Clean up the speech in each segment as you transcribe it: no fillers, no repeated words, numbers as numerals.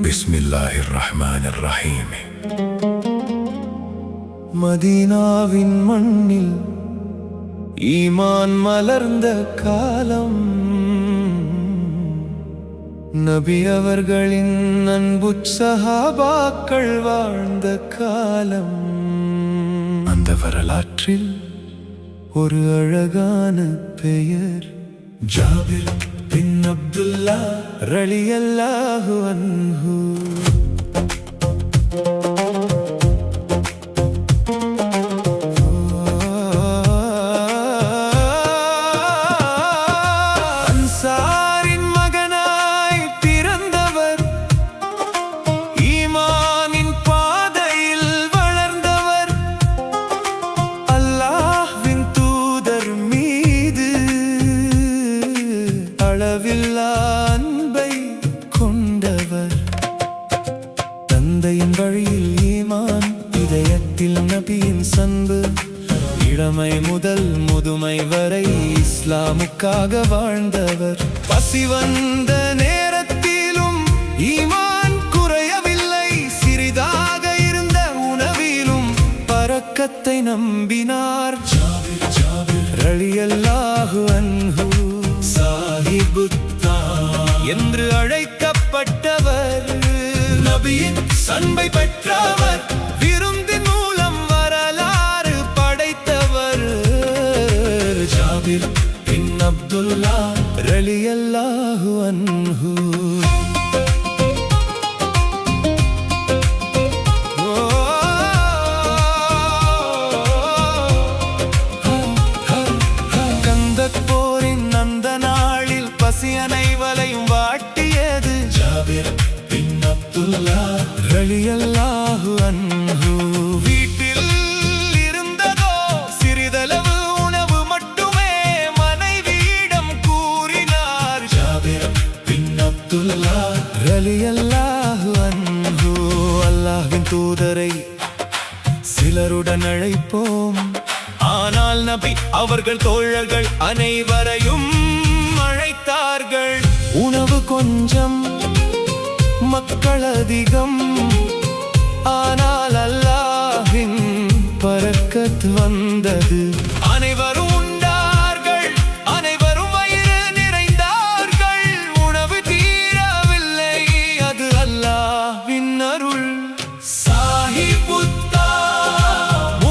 பிஸ்மில்லாஹிர் ரஹ்மானிர் ரஹீம். மதீனாவின் மண்ணில் ஈமான் மலர்ந்த காலம், நபி அவர்களின் அன்பு சஹாபாக்கள் வாழ்ந்த காலம். அந்த வரலாற்றில் ஒரு அழகான பெயர் ஜாபிர் பின் அப்துல்லா ரலியல்லாஹு அன்ஹு. அன்சாரின் மகனாய் பிறந்தவர், ஈமானின் பாதையில் வளர்ந்தவர், அல்லாஹ்வின் தூதர் மீது அளவில்லா அன்பை கொண்டவர். தந்தையின் வழியில் ஈமான், இதயத்தில் நபியின் சன்பு, இளமை முதல் முதுமை வரை இஸ்லாமுக்காக வாழ்ந்தவர். பசி வந்த நேரத்திலும் ஈமான் குறையவில்லை, சிறிதாக இருந்த உணவிலும் பரக்கத்தை நம்பினார். ஜாபிர் ரலியல்லாஹு அன்ஹு சாஹிபுத்தா என்று அழைக்கப்பட்டவர். நபியின் சன்பை பெற்றவர், விருந்தின் மூலம் வரலாறு படைத்தவர். ஜாபிர் பின் அப்துல்லா ரலியல்லாஹு அன்ஹு. கந்தக் போரின் அந்த நாளில் பசி அனைவரையும் வாட்டியது. ஜாபிர் பின் அப்துல்லா ரலியல்லாஹு அன்ஹு. வீட்டில் இருந்ததோ சிறிதளவு உணவு மட்டுமே, மனைவியிடம் கூறினார். ஜாபிர் பின் அப்துல்லா ரலியல்லாஹு அன்ஹு. அல்லாஹ்வின் தூதரை சிலருடன் அழைப்போம், ஆனால் நபி அவர்கள் தோழர்கள் அனைவரையும் அழைத்தார்கள். உணவு கொஞ்சம், மக்கள் அதிகம், ஆனால் அல்லாஹ்வின் பரக்கத் வந்தது. அனைவரும் உண்டார்கள், அனைவரும் வயிறு நிறைந்தார்கள். உணவு தீரவில்லை, அது அல்லாஹ்வின் அருள். சாஹிபுத்தா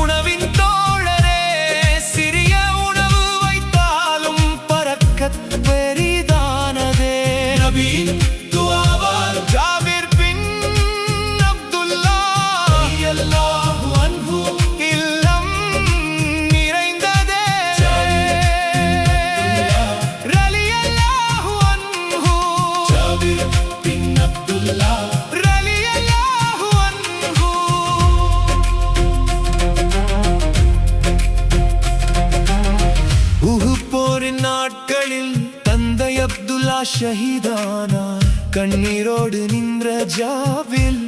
உணவின் தோழரே, சிறிய உணவு வைத்தாலும் பரக்கத் பெரிதானதே. நபியின் துஆவால் ஜாபிர் பின் அப்துல்லா ரலியல்லாஹு அன்ஹு இல்லம் நிறைந்ததே. ரலியல்லாஹு அன்ஹு ஜாபிர் பின் அப்துல்லா ரலியல்லாஹு அன்ஹு. உஹுத் போரின் நாட்களில் தந்தை அப்துல்லா ஷஹீதானார். கண்ணீரோடு நின்ற ஜாபிர்,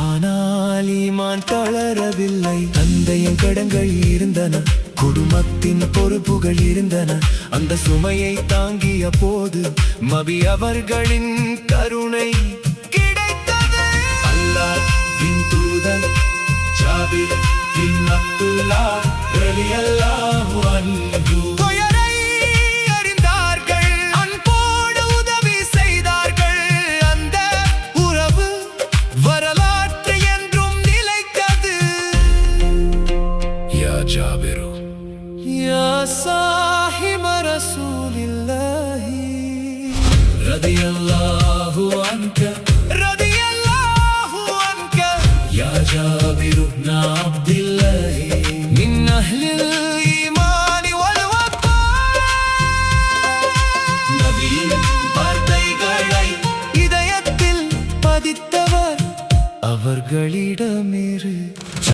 ஆனால் ஈமான் தளரவில்லை. தந்தையின் கடன்கள் இருந்தன, குடும்பத்தின் பொறுப்புகள் இருந்தன. அந்த சுமையை தாங்கிய போது நபி அவர்களின் கருணை கிடைத்தது. அல்லாஹ்வின் தூதர் ஜாபிர் பின் அப்துல்லா ரலியல்லாஹு அன்ஹு துயரை அறிந்தார்கள், அன்போடு உதவி செய்தார்கள். அந்த உறவு வரலாற்று என்றும் நிலைத்தது. யா ஜாபிரு யா சாஹிப ரசூலில்லாஹி ரதியல்லாஹு அன்க, ரதியல்லாஹு அன்க. யா ஜாபிரு இப்ன அப்துல்லாஹி மின் அஹ்லில் ஈமானி வல் வஃபா. நபியின் வார்த்தைகளை இதயத்தில் பதித்தவர் அவர்களிடமே.